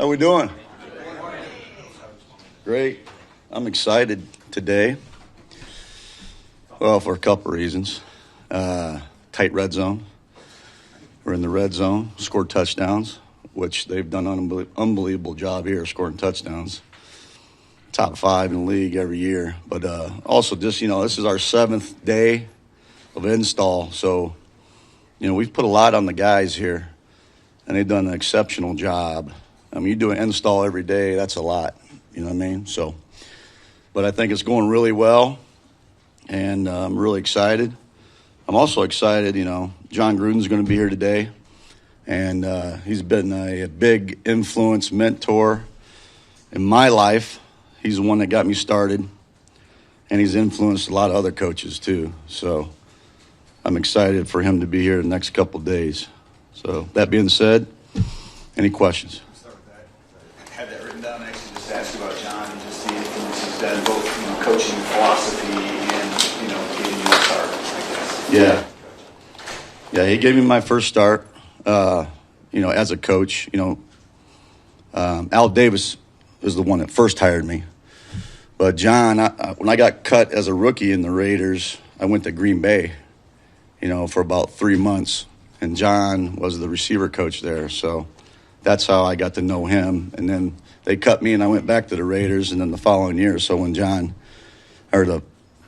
How we doing? Great. I'm excited today. Well, for a couple reasons. Tight red zone. We're in the red zone, scored touchdowns, which they've done an unbelievable job here scoring touchdowns. Top 5 in the league every year. But also just, this is our 7th day of install. So, we've put a lot on the guys here, and they've done an exceptional job. I mean, you do an install every day, that's a lot. You know what I mean? So, but I think it's going really well, and I'm really excited. I'm also excited, John Gruden's going to be here today, and he's been a big influence, mentor in my life. He's the one that got me started, and he's influenced a lot of other coaches too. So I'm excited for him to be here the next couple of days. So that being said, any questions? I'll start with that. I had that written down. I actually just asked about John and just the influence he's done, both coaching philosophy and getting you a start, I guess. Yeah, he gave me my first start. As a coach. Al Davis is the one that first hired me. But John, when I got cut as a rookie in the Raiders, I went to Green Bay, for about 3 months. And John was the receiver coach there. So that's how I got to know him. And then they cut me and I went back to the Raiders. And then the following year, so when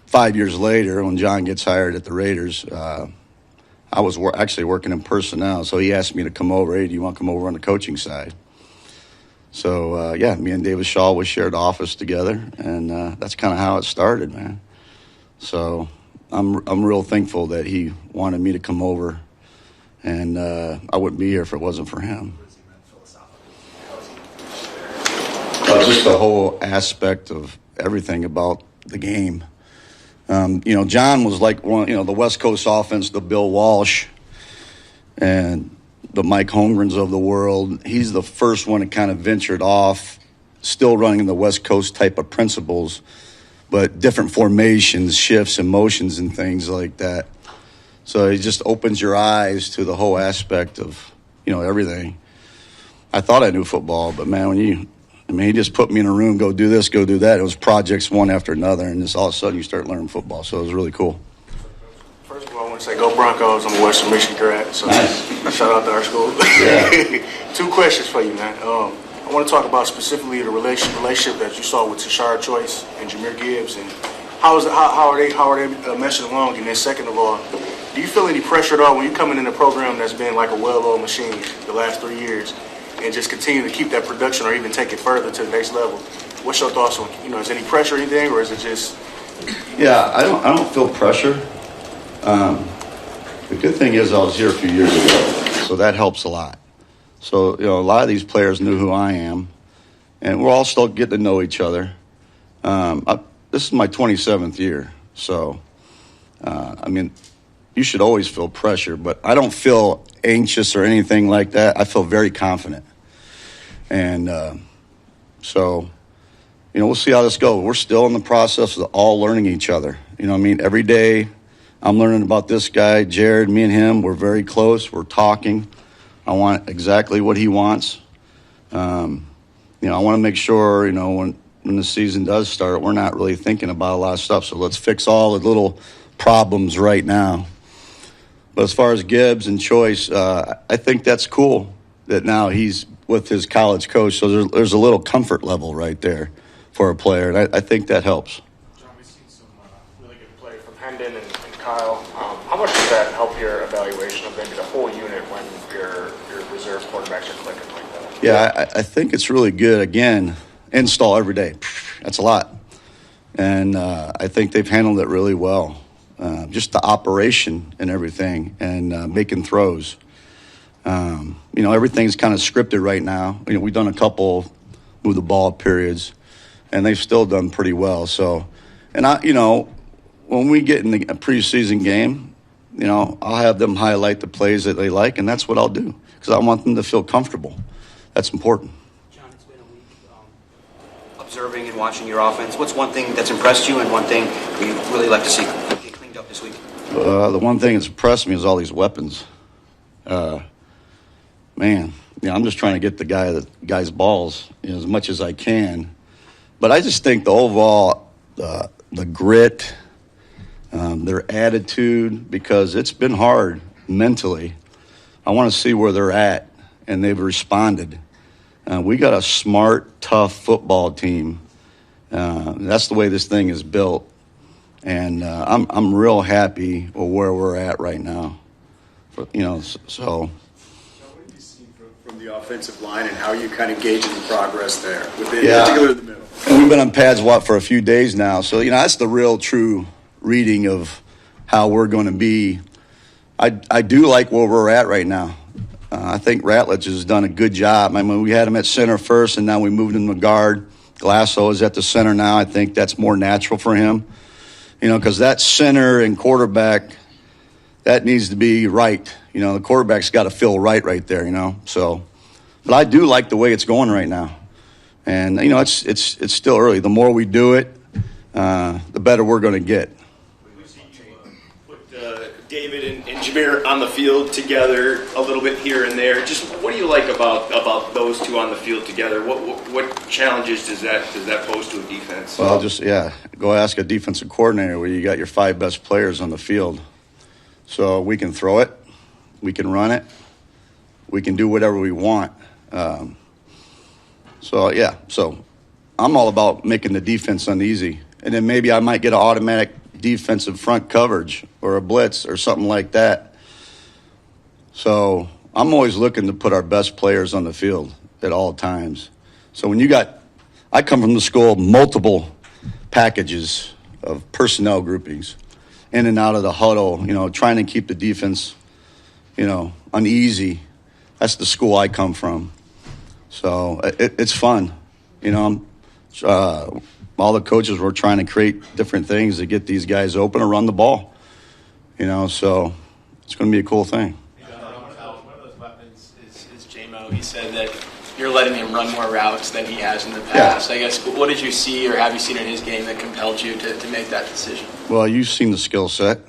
5 years later, when John gets hired at the Raiders, I was actually working in personnel. So he asked me to come over. Hey, do you want to come over on the coaching side? So, me and David Shaw, we shared office together, and that's kind of how it started, man. So I'm real thankful that he wanted me to come over, and I wouldn't be here if it wasn't for him. Just the whole aspect of everything about the game. John was like one, the West Coast offense, the Bill Walsh, and the Mike Holmgrens of the world. He's the first one that kind of ventured off, still running the West Coast type of principles, but different formations, shifts, and motions and things like that. So it just opens your eyes to the whole aspect of, everything. I thought I knew football, but man, he just put me in a room, go do this, go do that. It was projects one after another, and just all of a sudden you start learning football. So it was really cool. First of all, I want to say go Broncos. I'm a Western Michigan grad, so nice. Shout out to our school. Yeah. 2 questions for you, man. I want to talk about specifically the relationship that you saw with Tashard Choice and Jahmyr Gibbs, and how are they meshing along? And then second of all, do you feel any pressure at all when you're coming in a program that's been like a well-oiled machine the last 3 years, and just continue to keep that production or even take it further to the next level? What's your thoughts on, is there any pressure or anything, or is it just? Yeah, I don't feel pressure. The good thing is I was here a few years ago, so that helps a lot. So, a lot of these players knew who I am, and we're all still getting to know each other. This is my 27th year, so, you should always feel pressure, but I don't feel anxious or anything like that. I feel very confident. And we'll see how this goes. We're still in the process of all learning each other. Every day I'm learning about this guy, Jared, me and him. We're very close. We're talking. I want exactly what he wants. I want to make sure, when the season does start, we're not really thinking about a lot of stuff. So let's fix all the little problems right now. But as far as Gibbs and Choice, I think that's cool that now he's with his college coach. So there's a little comfort level right there for a player. And I think that helps. John, we've seen some really good play from Hendon and Kyle. How much does that help your evaluation of maybe the whole unit when your reserve quarterbacks are clicking like that? Yeah, I think it's really good. Again, install every day. That's a lot. And I think they've handled it really well. Just the operation and everything, and making throws. Everything's kind of scripted right now. We've done a couple move the ball periods, and they've still done pretty well. So, and when we get in the preseason game, I'll have them highlight the plays that they like, and that's what I'll do because I want them to feel comfortable. That's important. John, it's been a week observing and watching your offense. What's one thing that's impressed you and one thing you'd really like to see get cleaned up this week? The one thing that's impressed me is all these weapons. Man, I'm just trying to get the guy's balls as much as I can. But I just think the overall, the grit, their attitude, because it's been hard mentally. I want to see where they're at, and they've responded. We got a smart, tough football team. That's the way this thing is built, and I'm real happy with where we're at right now. So. What have you seen from the offensive line, and how are you kind of gauging the progress there, particularly in the middle? And we've been on pads for a few days now, so that's the real true reading of how we're going to be. I do like where we're at right now. I think Ratledge has done a good job. I mean, we had him at center first, and now we moved him to guard. Glasso is at the center now. I think that's more natural for him, because that center and quarterback, that needs to be right. The quarterback's got to feel right there, So, but I do like the way it's going right now. And, it's still early. The more we do it, the better we're going to get. We see you put David and Jameer on the field together a little bit here and there. Just what do you like about those two on the field together? What challenges does that pose to a defense? Well, go ask a defensive coordinator where you got your 5 best players on the field. So we can throw it, we can run it, we can do whatever we want. So I'm all about making the defense uneasy. And then maybe I might get an automatic defensive front coverage or a blitz or something like that. So I'm always looking to put our best players on the field at all times. So I come from the school of multiple packages of personnel groupings, in and out of the huddle, trying to keep the defense, uneasy. That's the school I come from. So it's fun. All the coaches were trying to create different things to get these guys open or run the ball. So it's going to be a cool thing. One of those weapons is J-Mo. He said that you're letting him run more routes than he has in the past. Yeah. I guess, what did you see or have you seen in his game that compelled you to make that decision? Well, you've seen the skill set.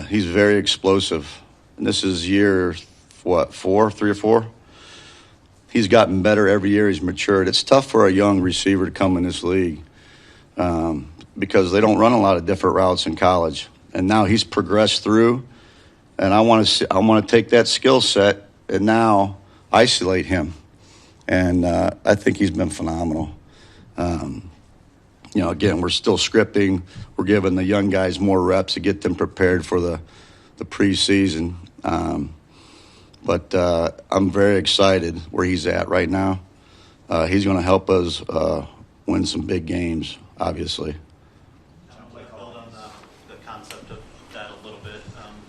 He's very explosive. And this is year, 3 or 4? He's gotten better every year. He's matured. It's tough for a young receiver to come in this league because they don't run a lot of different routes in college. And now he's progressed through, and I want to take that skill set and now isolate him. And I think he's been phenomenal. Again, we're still scripting. We're giving the young guys more reps to get them prepared for the preseason. But I'm very excited where he's at right now. He's going to help us win some big games, obviously. I'd like to build on the concept of that a little bit.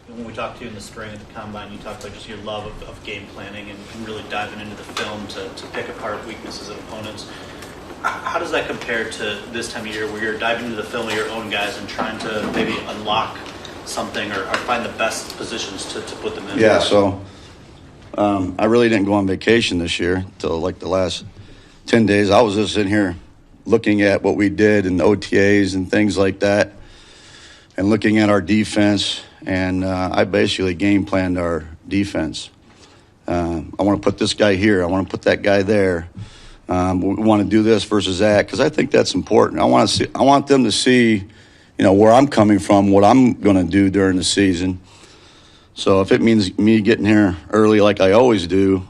When we talked to you in the spring at the Combine, you talked about just your love of game planning and really diving into the film to pick apart weaknesses of opponents. How does that compare to this time of year where you're diving into the film of your own guys and trying to maybe unlock something or find the best positions to put them in? Yeah, so I really didn't go on vacation this year until like the last 10 days. I was just in here looking at what we did in OTAs and things like that and looking at our defense, and I basically game planned our defense. I want to put this guy here. I want to put that guy there. We want to do this versus that because I think that's important. I want them to see, where I'm coming from, what I'm going to do during the season. So if it means me getting here early like I always do,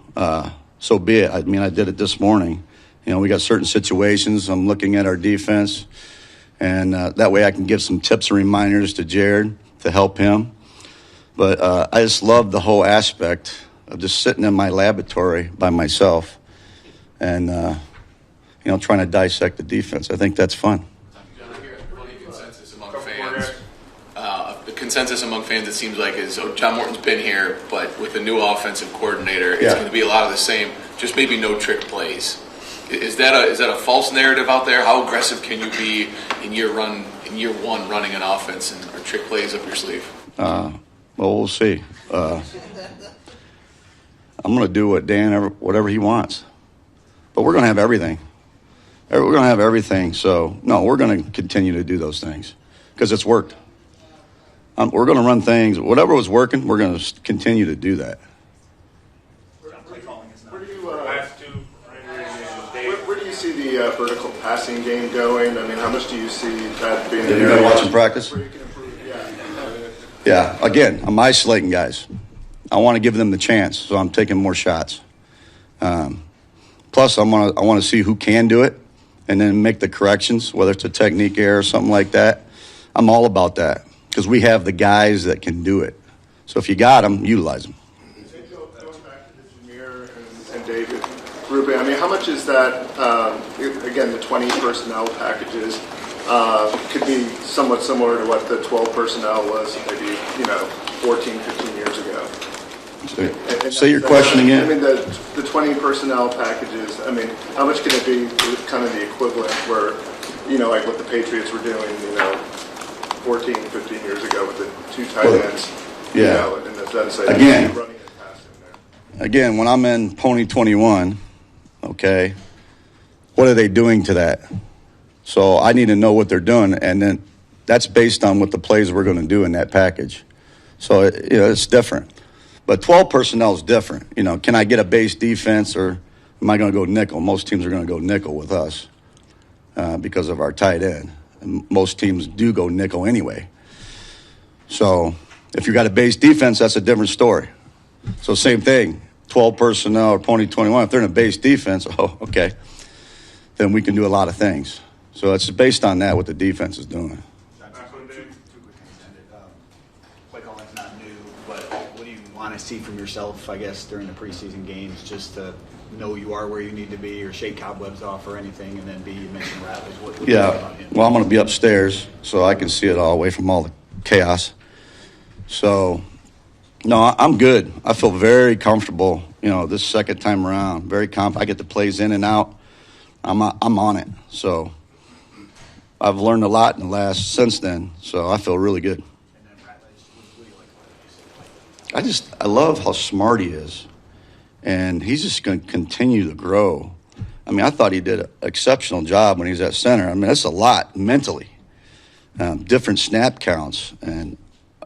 so be it. I did it this morning. We got certain situations. I'm looking at our defense, and that way I can give some tips and reminders to Jared to help him. But I just love the whole aspect of just sitting in my laboratory by myself and, trying to dissect the defense. I think that's fun. Consensus among fans, it seems like, is John Morton's been here, but with the new offensive coordinator, it's going to be a lot of the same, just maybe no trick plays. Is that a false narrative out there? How aggressive can you be in year one running an offense and or trick plays up your sleeve? Well, we'll see. I'm going to do whatever he wants, but we're going to have everything. We're going to have everything. So no, we're going to continue to do those things because it's worked. We're going to run things. Whatever was working, we're going to continue to do that. For Where do you see the vertical passing game going? I mean, how much do you see that being? You're going to watch them practice? Where you can improve? Yeah. Yeah. Again, I'm isolating guys. I want to give them the chance, so I'm taking more shots. Plus, I want to see who can do it, and then make the corrections, whether it's a technique error or something like that. I'm all about that because we have the guys that can do it. So if you got them, utilize them. Going back to the Jameer and David Ruben, I mean, how much is that? Again, the 20 personnel packages could be somewhat similar to what the 12 personnel was maybe 14, 15 years ago. Say your question again. I mean, the 20 personnel packages, I mean, how much can it be kind of the equivalent where, like what the Patriots were doing, 14, 15 years ago with the two tight ends? Yeah. In the sense that Again, running and passing there. Again, when I'm in Pony 21, okay, what are they doing to that? So I need to know what they're doing, and then that's based on what the plays we're going to do in that package. So, it's different. But 12 personnel is different. Can I get a base defense, or am I going to go nickel? Most teams are going to go nickel with us because of our tight end. And most teams do go nickel anyway. So if you got a base defense, that's a different story. So same thing, 12 personnel or Pony 21. If they're in a base defense, okay, then we can do a lot of things. So it's based on that, what the defense is doing. Play calling's not new, but what do you want to see from yourself, I guess, during the preseason games, just to know you are where you need to be, or shake cobwebs off or anything, and then you mentioned Rattles. What do you think about him? Well, I'm going to be upstairs, so I can see it all away from all the chaos. So, no, I'm good. I feel very comfortable, this second time around. Very confident. I get the plays in and out. I'm on it. So I've learned a lot since then, so I feel really good. I love how smart he is, and he's just going to continue to grow. I mean, I thought he did an exceptional job when he was at center. I mean, that's a lot mentally. Different snap counts and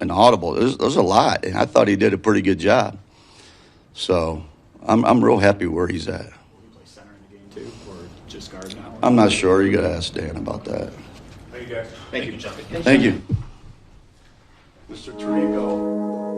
audible. There's a lot, and I thought he did a pretty good job. So I'm real happy where he's at. Will he play center in the game too, or just guard now? I'm not sure. You got to ask Dan about that. Thank you, guys. Thank you, Chuck. Thank you. Mr. Tirico.